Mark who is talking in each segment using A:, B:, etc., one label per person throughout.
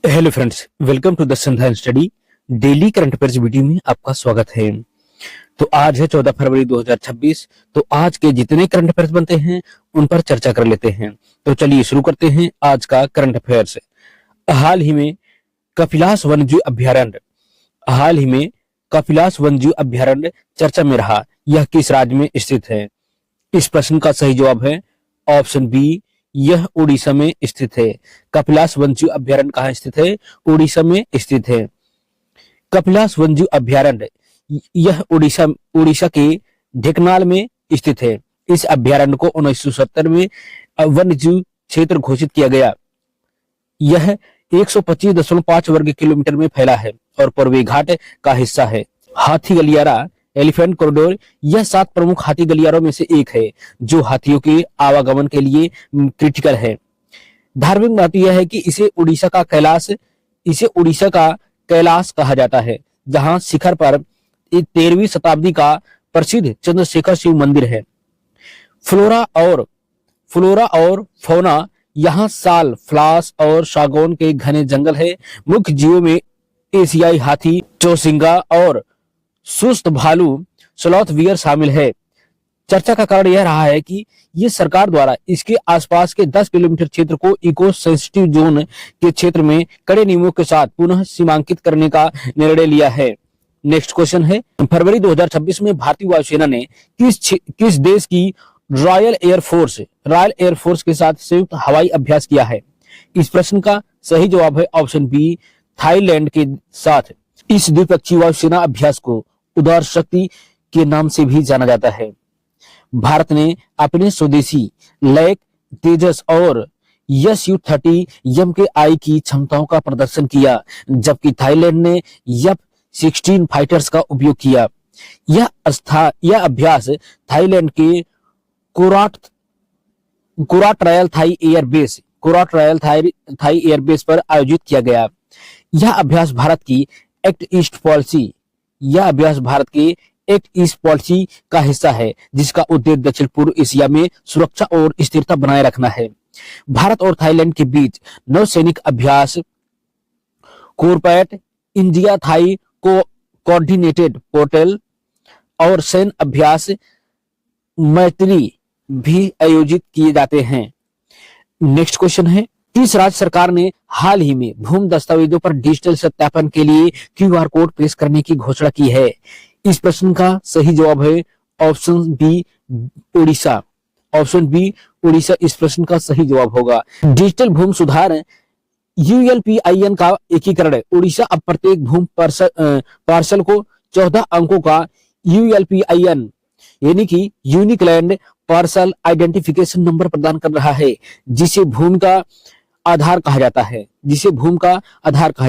A: Hello friends, welcome to the Sandhan study daily current affairs video में आपका स्वागत है। तो आज है 14 फरवरी 2026। तो आज के जितने करंट अफेयर्स बनते हैं उन पर चर्चा कर लेते हैं। तो चलिए शुरू करते हैं आज का करंट अफेयर्स। हाल ही में कपिलास वन्यजीव अभ्यारण्य चर्चा में रहा। यह किस राज्य में स्थित है? इस प्रश्न का सही जवाब है ऑप्शन बी, यह उड़ीसा में स्थित है। कपिलास वन्यजीव अभ्यारण्य कहाँ स्थित है? उड़ीसा में स्थित है। कपिलास वन्यजीव अभ्यारण्य यह उड़ीसा के ढेंकनाल में स्थित है। इस अभ्यारण्य को 1970 में वन्यजीव क्षेत्र घोषित किया गया। यह 125.5 वर्ग किलोमीटर में फैला है और पूर्वी घाट का हिस्सा है। हाथी गलियारा एलिफेंट कॉरिडोर यह 7 प्रमुख हाथी गलियारों में से एक है जो हाथियों के आवागमन के लिए क्रिटिकल है। धार्मिक महत्व यह है कि इसे उड़ीसा का कैलाश कहा जाता है, जहां शिखर पर 13वीं शताब्दी का प्रसिद्ध चंद्रशेखर शिव मंदिर है। फ्लोरा और फौना यहाँ साल, फ्लास और सागौन के घने जंगल है। मुख्य जीवों में एशियाई हाथी, चौसिंगा और सुस्त भालू स्लॉथ बियर शामिल है। चर्चा का कारण यह रहा है कि ये सरकार द्वारा इसके आसपास के 10 किलोमीटर क्षेत्र को इको सेंसिटिव जोन के क्षेत्र में कड़े नियमों के साथ पुनः सीमांकित करने का निर्णय लिया है। नेक्स्ट क्वेश्चन है, फरवरी 2026 में भारतीय वायुसेना ने किस देश की रॉयल एयरफोर्स के साथ संयुक्त हवाई अभ्यास किया है? इस प्रश्न का सही जवाब है ऑप्शन बी, थाईलैंड के साथ। इस द्विपक्षीय वायुसेना अभ्यास को उदार शक्ति के नाम से भी जाना जाता है। भारत ने अपने स्वदेशी लैक, तेजस और SU-30 MKI की क्षमताओं का प्रदर्शन किया, जबकि थाईलैंड ने F-16 फाइटर्स का उपयोग किया। यह अभ्यास थाईलैंड के कोराट रॉयल थाई एयरबेस पर आयोजित किया गया। यह अभ्यास भारत की एक्ट ईस्ट पॉलिसी का हिस्सा है, जिसका उद्देश्य दक्षिण पूर्व एशिया में सुरक्षा और स्थिरता बनाए रखना है। भारत और थाईलैंड के बीच नौसैनिक अभ्यास कोरपैट, इंडिया थाई कोऑर्डिनेटेड पोर्टल और सैन्य अभ्यास मैत्री भी आयोजित किए जाते हैं। नेक्स्ट क्वेश्चन है, किस राज्य सरकार ने हाल ही में भूमि दस्तावेजों पर डिजिटल सत्यापन के लिए QR कोड पेश करने की घोषणा की है? इस प्रश्न का सही जवाब है ऑप्शन बी, उड़ीसा। इस प्रश्न का सही जवाब होगा। डिजिटल भूमि सुधार ULPIN का एकीकरण। उड़ीसा अब प्रत्येक भूमि पार्सल को 14 अंकों का ULPIN यानी कि unique land parcel identification number प्रदान कर रहा है, जिसे भूमि का आधार कहा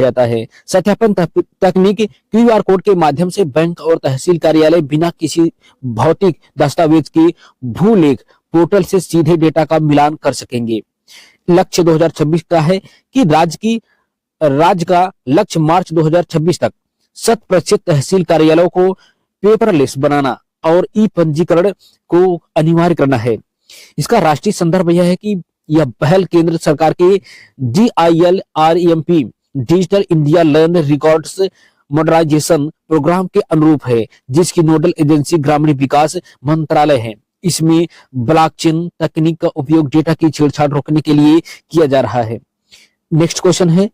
A: जाता है। सत्यापन तकनीक QR कोड के माध्यम से बैंक और तहसील कार्यालय बिना किसी भौतिक दस्तावेज के भूलेख पोर्टल से सीधे डेटा का मिलान कर सकेंगे। लक्ष्य 2026 का है कि राज्य का लक्ष्य मार्च 2026 तक 100% तहसील कार्यालयों को पेपरलेस बनाना और पंजीकरण को अनिवार्य करना है। इसका राष्ट्रीय संदर्भ यह है कि यह पहल केंद्र सरकार के DILREMP digital India land records modernisation programme के अनुरूप है, जिसकी नोडल एजेंसी ग्रामीण विकास मंत्रालय है। इसमें ब्लॉकचेन तकनीक का उपयोग डेटा की छेड़छाड़ रोकने के लिए किया जा रहा है। नेक्स्ट क्वेश्चन है,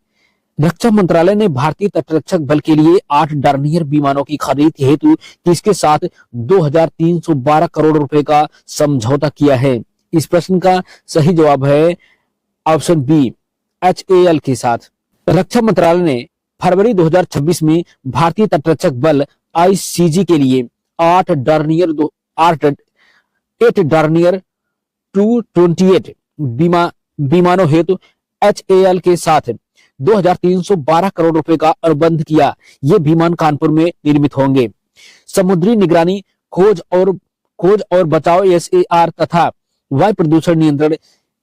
A: रक्षा मंत्रालय ने भारतीय तटरक्षक बल के लिए 8 डॉर्नियर विमानों की खरीद हेतु किसके साथ 2312 करोड़ रुपए का समझौता किया है? इस प्रश्न का सही जवाब है ऑप्शन बी, HAL के साथ। रक्षा मंत्रालय ने फरवरी 2026 में भारतीय तटरक्षक बल ICG के लिए 8 डॉर्नियर 228 विमानों हेतु HAL के साथ 2312 करोड़ रुपए का अनुबंध किया। ये विमान कानपुर में निर्मित होंगे। समुद्री निगरानी, खोज और बचाव SAR तथा वायु प्रदूषण नियंत्रण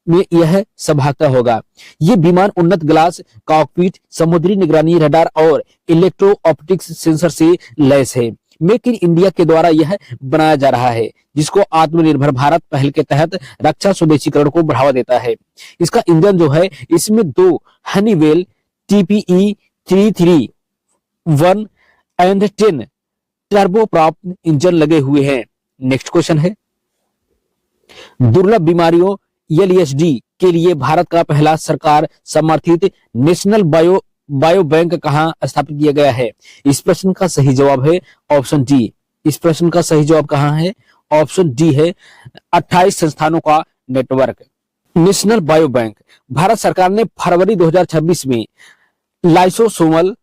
A: में यह सहायता होगा। ये विमान उन्नत ग्लास कॉकपिट, समुद्री निगरानी रडार और इलेक्ट्रो ऑप्टिक्स सेंसर से लैस है। मेक इन इंडिया के द्वारा यह बनाया जा रहा है, जिसको आत्मनिर्भर भारत पहल के तहत रक्षा स्वदेशीकरण को बढ़ावा देता है। इसका इंजन जो है, इसमें 2 Honeywell TPE 331 and 10 turbo prop engine लगे हुए हैं। नेक्स्ट क्वेश्चन है, दुर्लभ बीमारियों LSD के लिए भारत का पहला सरकार समर्थित नेशनल बायो बैंक कहां स्थापित किया गया है? इस प्रश्न का सही जवाब है ऑप्शन डी। इस प्रश्न का सही जवाब कहां है? ऑप्शन डी है 28 संस्थानों का network. National bio bank Bharat सरकार ने फरवरी 2026 में लाइसोसोमल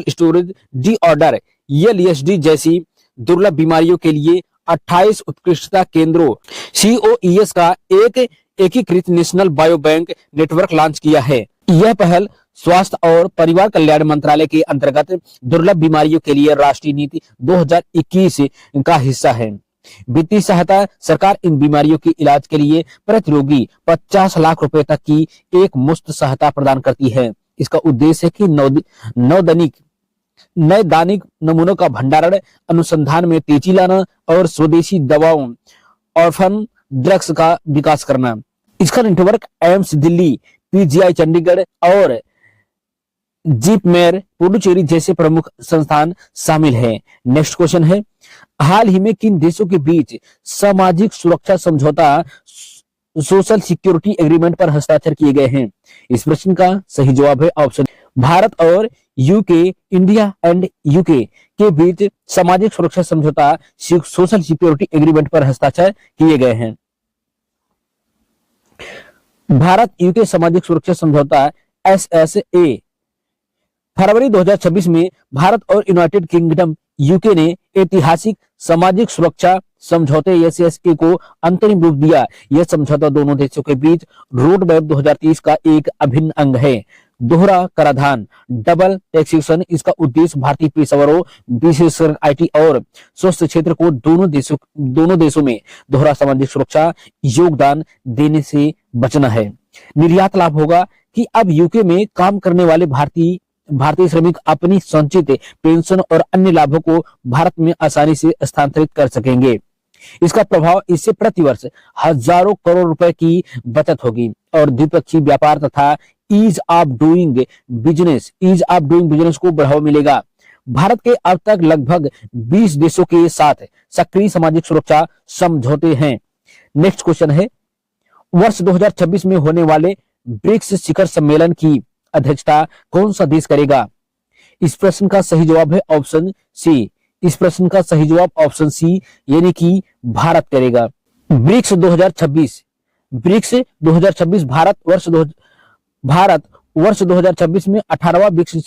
A: स्टोरेज डिसऑर्डर LSD जैसी दुर्लभ बीमारियों के लिए 28 उत्कृष्टता केंद्रों COES का एक एकीकृत national bio bank network launch किया है। यह पहल स्वास्थ्य और परिवार कल्याण मंत्रालय के अंतर्गत दुर्लभ बीमारियों के लिए राष्ट्रीय नीति 2021 का हिस्सा है। वित्तीय सहायता सरकार इन बीमारियों के इलाज के लिए प्रति रोगी 50 लाख रुपए तक की एक मुफ्त सहायता प्रदान करती है। इसका उद्देश्य है कि नैदानिक नमूनों का भंडारण, अनुसंधान में तेजी लाना और स्वदेशी दवाओं ऑर्फन ड्रग्स का विकास करना। इसका network AIIMS Delhi, PGI Chandigarh और जीपमेर पुडुचेरी जैसे प्रमुख संस्थान शामिल हैं। नेक्स्ट क्वेश्चन है, हाल ही में किन देशों के बीच सामाजिक सुरक्षा समझौता सोशल सिक्योरिटी एग्रीमेंट पर हस्ताक्षर किए गए हैं? इस प्रश्न का सही जवाब है ऑप्शन भारत और यूके, इंडिया एंड यूके के बीच सामाजिक सुरक्षा समझौता सोशल सिक्योरिटी एग्रीमेंट पर हस्ताक्षर किए गए हैं। भारत यूके सामाजिक सुरक्षा समझौता SSA फरवरी 2026 में भारत और यूनाइटेड किंगडम यूके ने ऐतिहासिक सामाजिक सुरक्षा समझौते SSA को अंतरिम रूप दिया। यह समझौता दोनों देशों के बीच रोड मैप 2030 का एक अभिन्न अंग है। दोहरा कराधान, डबल टैक्सेशन, इसका उद्देश्य भारतीय पेशेवरों, विशेषकर IT और स्वास्थ्य क्षेत्र को दोनों देशों में दोहरा सामाजिक सुरक्षा योगदान देने से बचना है। निर्यात लाभ होगा कि अब यूके में काम करने वाले भारतीय श्रमिक अपनी संचित पेंशन और अन्य लाभों को भारत में आसानी से स्थानांतरित कर सकेंगे। इसका प्रभाव इससे प्रतिवर्ष हजारों करोड़ रुपए की बचत होगी और द्विपक्षीय व्यापार तथा ईज ऑफ डूइंग बिजनेस को बढ़ावा मिलेगा। भारत के अब तक लगभग 20 देशों के साथ सक्रिय सामाजिक सुरक्षा समझौते हैं। नेक्स्ट क्वेश्चन है, वर्ष 2026 में होने वाले ब्रिक्स शिखर सम्मेलन की अध्यक्षता कौन सा देश करेगा? इस प्रश्न का सही जवाब है ऑप्शन सी। इस प्रश्न का सही जवाब ऑप्शन सी यानी कि भारत करेगा। ब्रिक्स 2026 भारत वर्ष 2026 में 18वां ब्रिक्स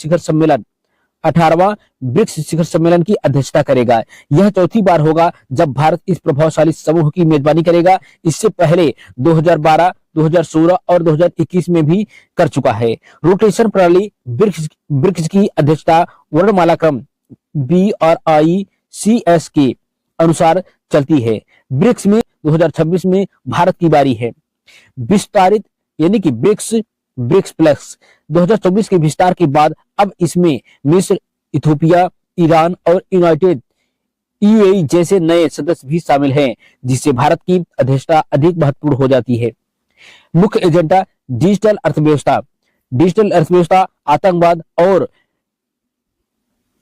A: शिखर सम्मेलन की अध्यक्षता करेगा। यह चौथी बार होगा जब भारत इस प्रभावशाली समूह की मेजबानी करेगा। इससे पहले 2012, 2016 और 2021 में भी कर चुका है। रोटेशन प्रणाली ब्रिक्स की अध्यक्षता वर्णमाला क्रम BRICS के अनुसार चलती है। ब्रिक्स में 2026 में भारत की बारी है। विस्तारित यानी कि ब्रिक्स प्लस 2024 के विस्तार के बाद अब इसमें मिस्र, इथियोपिया, ईरान और यूनाइटेड UAE जैसे नए सदस्य भी शामिल हैं, जिससे भारत की अध्यक्षता अधिक महत्वपूर्ण हो जाती है। मुख्य एजेंडा डिजिटल अर्थव्यवस्था,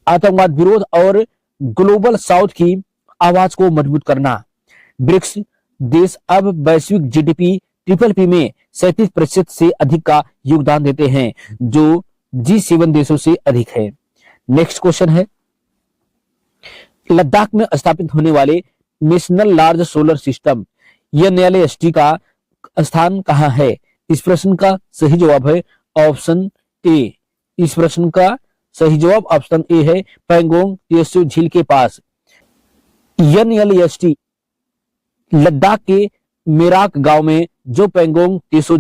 A: आतंकवाद विरोध और ग्लोबल साउथ की आवाज को मजबूत करना। ब्रिक्स देश अब वैश्विक GDP PPP में 37% से अधिक का योगदान देते हैं, जो G7 देशों से अधिक है। नेक्स्ट क्वेश्चन है, लद्दाख में स्थापित होने वाले national large solar system NLST का स्थान कहां है? इस प्रश्न का सही जवाब है ऑप्शन ए। इस प्रश्न का सही जवाब ऑप्शन ए है पैंगोंग त्सो झील के पास। NLST लद्दाख के मेराक गांव में जो पैंगोंग त्सो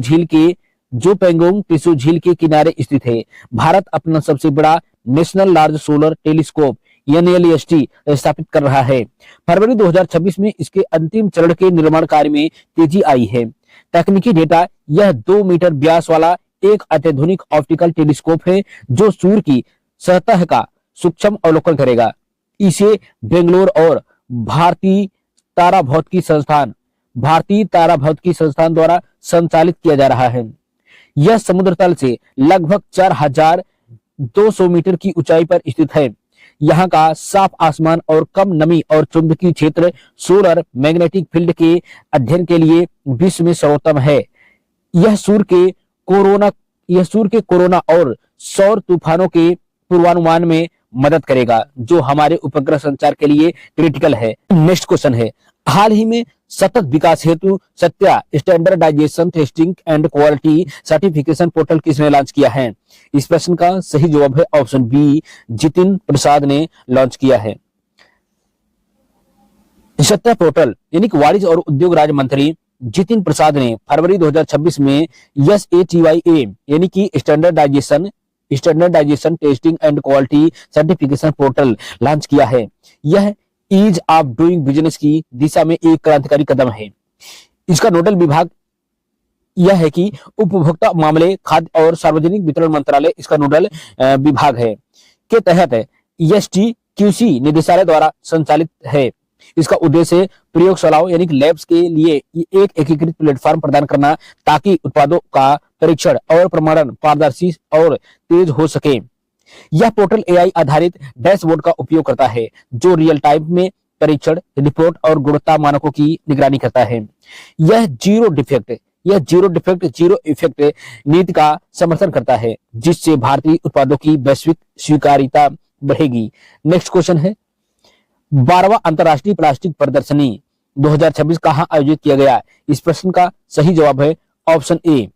A: झील के किनारे स्थित है। भारत अपना सबसे बड़ा national large solar telescope NLST स्थापित कर रहा है। फरवरी 2026 में इसके अंतिम चरण के निर्माण कार्य में तेजी आई है। तकनीकी डेटा, यह 2 मीटर व्यास वाला एक अत्याधुनिक ऑप्टिकल टेलीस्कोप है जो सूर्य की सतह का सूक्ष्म अवलोकन करेगा। इसे बेंगलोर और भारतीय ताराभौतिकी संस्थान द्वारा संचालित किया जा रहा है। यह समुद्र तल से लगभग 4200 मीटर की ऊंचाई पर स्थित है। यहाँ का साफ आसमान और कम नमी और चुंबकीय क्षेत्र सोलर मैग्नेटिक फील्ड के अध्ययन के लिए विश्व में सर्वोत्तम है। यह सूर्य के कोरोना और सौर तूफानों के पूर्वानुमान में मदद करेगा, जो हमारे उपग्रह संचार के लिए क्रिटिकल है। नेक्स्ट क्वेश्चन है, हाल ही में सतत विकास हेतु Satya standardisation testing and quality certification portal किसने लॉन्च किया है? इस प्रश्न का सही जवाब है ऑप्शन बी, जितिन प्रसाद ने लॉन्च किया है। सत्या पोर्टल यानी कि वाणिज्य और उद्योग राज्य मंत्री जितिन प्रसाद ने फरवरी 2026 में SATYA यानी कि standardisation testing and quality certification portal launch किया है। यह ईज ऑफ डूइंग बिजनेस की दिशा में एक क्रांतिकारी कदम है। इसका नोडल विभाग यह है कि उपभोक्ता मामले, खाद्य और सार्वजनिक वितरण मंत्रालय इसका नोडल विभाग है, के तहत STQC निदेशालय द्वारा संचालित है। इसका उद्देश्य प्रयोगशालाओं यानी कि लैब्स के लिए एक एकीकृत प्लेटफॉर्म प्रदान करना, ताकि उत्पादों का परीक्षण और प्रमाणन पारदर्शी और तेज हो सके। यह पोर्टल AI आधारित डैशबोर्ड का उपयोग करता है, जो रियल टाइम में परीक्षण रिपोर्ट और गुणवत्ता मानकों की निगरानी करता है। यह जीरो डिफेक्ट जीरो इफेक्ट नीति का समर्थन करता है, जिससे भारतीय उत्पादों की वैश्विक स्वीकार्यता बढ़ेगी। नेक्स्ट क्वेश्चन है, 12वां अंतर्राष्ट्रीय प्लास्टिक प्रदर्शनी 2026 कहां आयोजित किया गया? इस प्रश्न का सही जवाब है ऑप्शन ए,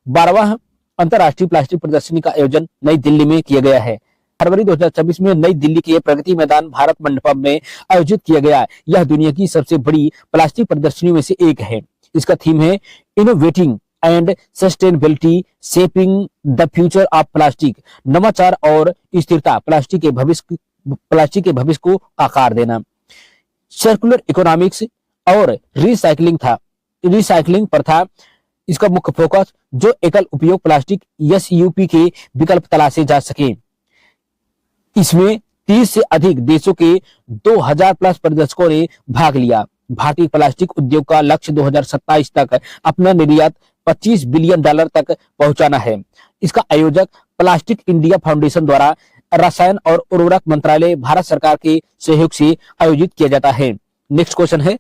A: 12वां अंतर्राष्ट्रीय प्लास्टिक प्रदर्शनी का आयोजन नई दिल्ली में किया गया है। फरवरी 2026 में नई दिल्ली के प्रगति मैदान भारत मंडपम में आयोजित किया गया। यह दुनिया की सबसे बड़ी प्लास्टिक प्रदर्शनी में से एक है। इसका थीम है innovating and sustainability shaping the future of plastic, नवाचार और स्थिरता प्लास्टिक के भविष्य को आकार देना। सर्कुलर इकोनॉमिक्स और रिसाइकलिंग पर था इसका मुख्य फोकस, जो एकल उपयोग प्लास्टिक SUP के विकल्प तलाशे जा सके। इसमें 30 से अधिक देशों के 2000 प्लस प्रदर्शकों ने भाग लिया। भारतीय प्लास्टिक उद्योग का लक्ष्य 2027 तक अपना निर्यात $25 बिलियन तक पहुंचाना है। इसका आयोजक प्लास्टिक इंडिया फाउंडेशन द्वारा रसायन और उर्वरक मंत्रालय भारत सरकार के सहयोग से आयोजित किया जाता है। नेक्स्ट क्वेश्चन है,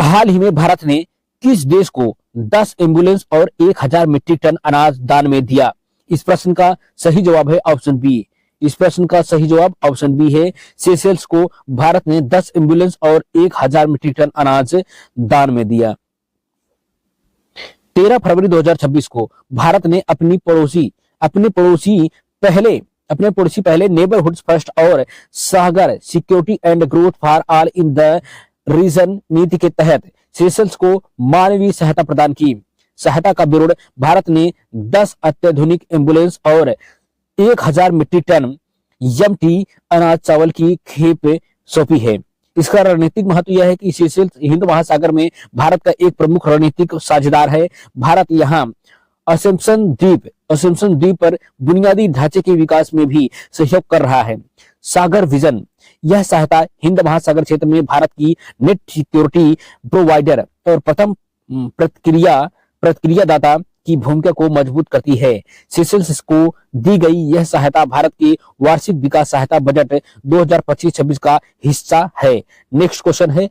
A: हाल ही में भारत ने किस देश को 10 एम्बुलेंस और 1000 मीट्रिक टन अनाज दान में दिया? इस प्रश्न का सही जवाब है ऑप्शन बी। इस प्रश्न का सही जवाब ऑप्शन बी है, सेशेल्स को भारत ने 10 एम्बुलेंस और 1000 मीट्रिक टन अनाज दान में दिया। 13 फरवरी 2026 को भारत ने अपने पड़ोसी पहले नेबरहुड्स फर्स्ट और Sagar security and growth for all in the region नीति के तहत सेशेल्स को मानवीय सहायता प्रदान की। सहायता का विरोध भारत ने 10 अत्याधुनिक एम्बुलेंस और 1000 मीट्रिक टन MT अनाज चावल की खेप सौंपी है। इसका रणनीतिक महत्व यह है कि सेशेल्स हिंद महासागर में भारत का एक प्रमुख रणनीतिक साझेदार है। भारत यहाँ असम्पशन द्वीप पर बुनियादी ढांचे के विकास में भी सहयोग कर रहा है। सागर विजन, यह सहायता हिंद महासागर क्षेत्र में भारत की नेट सिक्योरिटी प्रोवाइडर और प्रथम प्रतिक्रियादाता की भूमिका को मजबूत करती है। सेशेल्स को दी गई यह सहायता भारत के वार्षिक विकास सहायता बजट 2025-26 का हिस्सा है। नेक्स्ट क्वेश्चन है,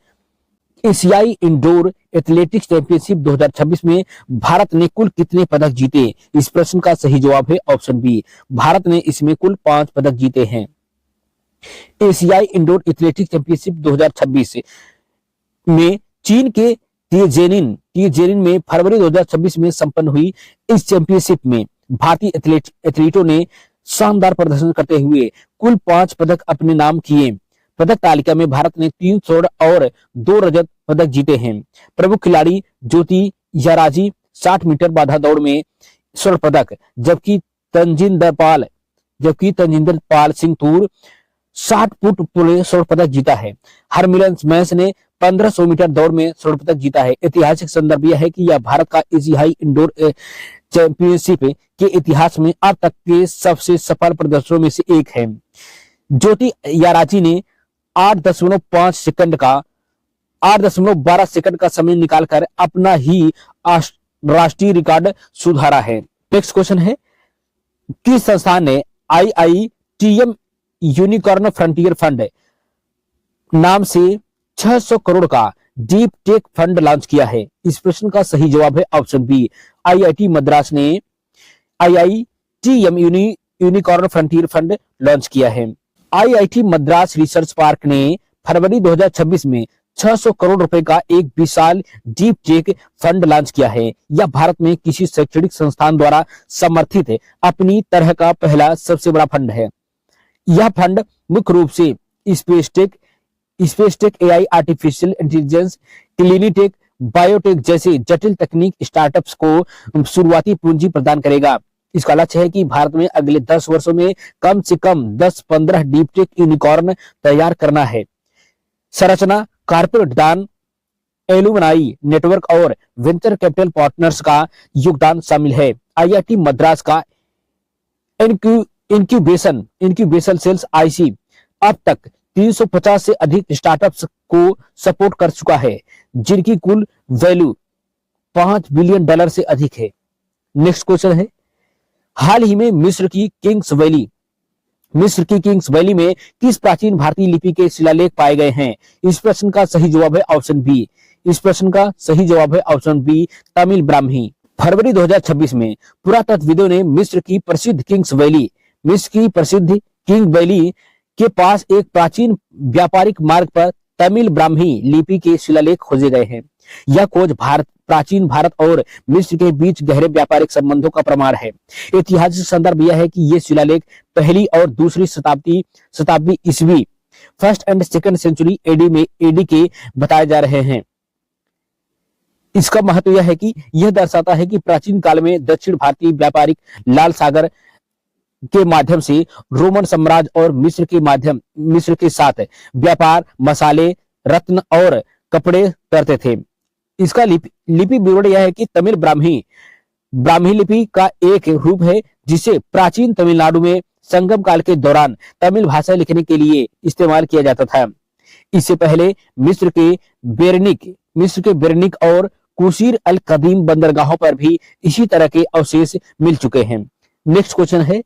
A: एशियाई इंडोर एथलेटिक्स चैंपियनशिप 2026 में भारत ने कुल कितने पदक जीते? इस प्रश्न का सही जवाब है ऑप्शन बी। भारत ने इसमें कुल 5 पदक जीते हैं। एशियाई इंडोर एथलेटिक्स चैंपियनशिप 2026 में चीन के तिएजिन में फरवरी 2026 में संपन्न हुई इस चैंपियनशिप में भारतीय एथलीटों ने शानदार प्रदर्शन करते हुए कुल 5 पदक अपने नाम किए। पदक तालिका में भारत ने 3 स्वर्ण और 2 रजत पदक जीते हैं। प्रमुख खिलाड़ी ज्योति याराजी 60 मीटर बाधा दौड़ में स्वर्ण पदक, जबकि तंजिंदर पाल सिंह तूर 60 फुट पुले स्वर्ण पदक जीता है। हरमिलन मैस ने 1500 मीटर दौड़ में स्वर्ण पदक जीता है। ऐतिहासिक संदर्भ यह है कि यह भारत का एशियाई इंडोर चैंपियनशिप के इतिहास में अब तक के सबसे सफल प्रदर्शनों में से एक है। ज्योति याराजी ने 8.12 सेकंड का समय निकालकर अपना ही राष्ट्रीय रिकॉर्ड सुधारा है। नेक्स्ट क्वेश्चन है, किस संस्थान ने IITM यूनिकॉर्न फ्रंटियर फंड नाम से 600 करोड़ का डीप टेक फंड लॉन्च किया है? इस प्रश्न का सही जवाब है ऑप्शन बी, IIT मद्रास ने IITM unicorn frontier fund launch किया है। IIT मद्रास रिसर्च पार्क ने फरवरी 2026 में 600 करोड़ रुपए का एक विशाल डीप टेक फंड लॉन्च किया है। यह भारत में किसी शैक्षणिक संस्थान द्वारा समर्थित अपनी तरह का पहला सबसे बड़ा फंड है। यह फंड मुख्य रूप से space tech, AI, artificial intelligence, cleantech, biotech जैसे जटिल तकनीक स्टार्टअप्स को शुरुआती पूंजी प्रदान करेगा। इसका लक्ष्य है कि भारत में अगले 10 वर्षों में कम से कम 10-15 डीप टेक यूनिकॉर्न तैयार करना है। संरचना कॉर्पोरेट दान, एलुमनाई नेटवर्क और वेंचर कैपिटल पार्टनर्स का योगदान शामिल है। IIT मद्रास का इंक्यूबेशन सेल्स IC अब तक 350 से अधिक स्टार्टअप्स को सपोर्ट कर चुका है, जिनकी कुल वैल्यू $5 बिलियन से अधिक है। नेक्स्ट क्वेश्चन है, हाल ही में मिस्र की किंग्स वैली में किस प्राचीन भारतीय लिपि के शिलालेख पाए गए हैं? इस प्रश्न का सही जवाब है ऑप्शन बी। तमिल ब्राह्मी। फरवरी 2026 में पुरातत्वविदों ने मिस्र की प्रसिद्ध किंग वैली के पास एक प्राचीन व्यापारिक मार्ग पर तमिल ब्राह्मी लिपि के शिलालेख खोजे गए हैं। यह खोज प्राचीन भारत और मिस्र के बीच गहरे व्यापारिक संबंधों का प्रमाण है। ऐतिहासिक संदर्भ यह है कि ये शिलालेख पहली और दूसरी शताब्दी ईस्वी, first and second century AD के बताए जा रहे हैं। इसका महत्व यह है कि यह दर्शाता है कि प्राचीन काल में दक्षिण भारतीय व्यापारिक लाल सागर के माध्यम से रोमन साम्राज्य और मिस्र के साथ व्यापार, मसाले, रत्न और कपड़े करते थे। इसका लिपि विवरण यह है कि तमिल ब्राह्मी लिपि का एक रूप है जिसे प्राचीन तमिलनाडु में संगम काल के दौरान तमिल भाषा लिखने के लिए इस्तेमाल किया जाता था। इससे पहले मिस्र के बेरनिक और कुशीर अल कदीम बंदरगाहों पर भी इसी तरह के अवशेष मिल चुके हैं। नेक्स्ट क्वेश्चन है,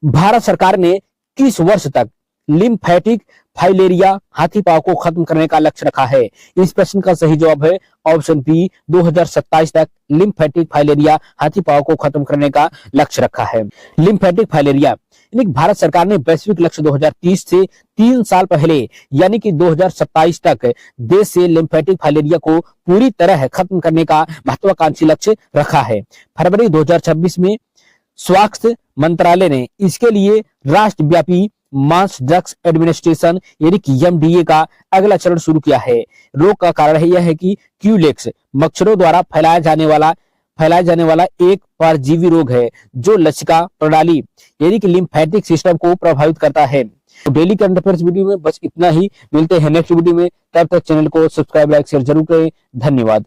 A: भारत सरकार ने किस वर्ष तक लिम्फेटिक फाइलेरिया हाथीपांव को खत्म करने का लक्ष्य रखा है? इस प्रश्न का सही जवाब है ऑप्शन बी, 2027 तक लिम्फेटिक फाइलेरिया हाथीपांव को खत्म करने का लक्ष्य रखा है। लिम्फेटिक फाइलेरिया यानी भारत सरकार ने वैश्विक लक्ष्य 2030 से 3 साल पहले यानी कि 2027 तक देश से लिम्फेटिक फाइलेरिया को पूरी तरह खत्म करने का महत्वाकांक्षी लक्ष्य रखा है। फरवरी 2026 में स्वास्थ्य मंत्रालय ने इसके लिए राष्ट्रव्यापी मास ड्रग्स एडमिनिस्ट्रेशन यानी कि MDA का अगला चरण शुरू किया है। रोग का कारण यह है कि क्यूलेक्स मच्छरों द्वारा फैलाया जाने वाला एक परजीवी रोग है जो लसिका प्रणाली यानी कि लिम्फेटिक सिस्टम को प्रभावित करता है। तो डेली करंट अफेयर्स वीडियो में बस इतना ही। मिलते हैं नेक्स्ट वीडियो में, तब तक चैनल को सब्सक्राइब, लाइक, शेयर जरूर करें। धन्यवाद।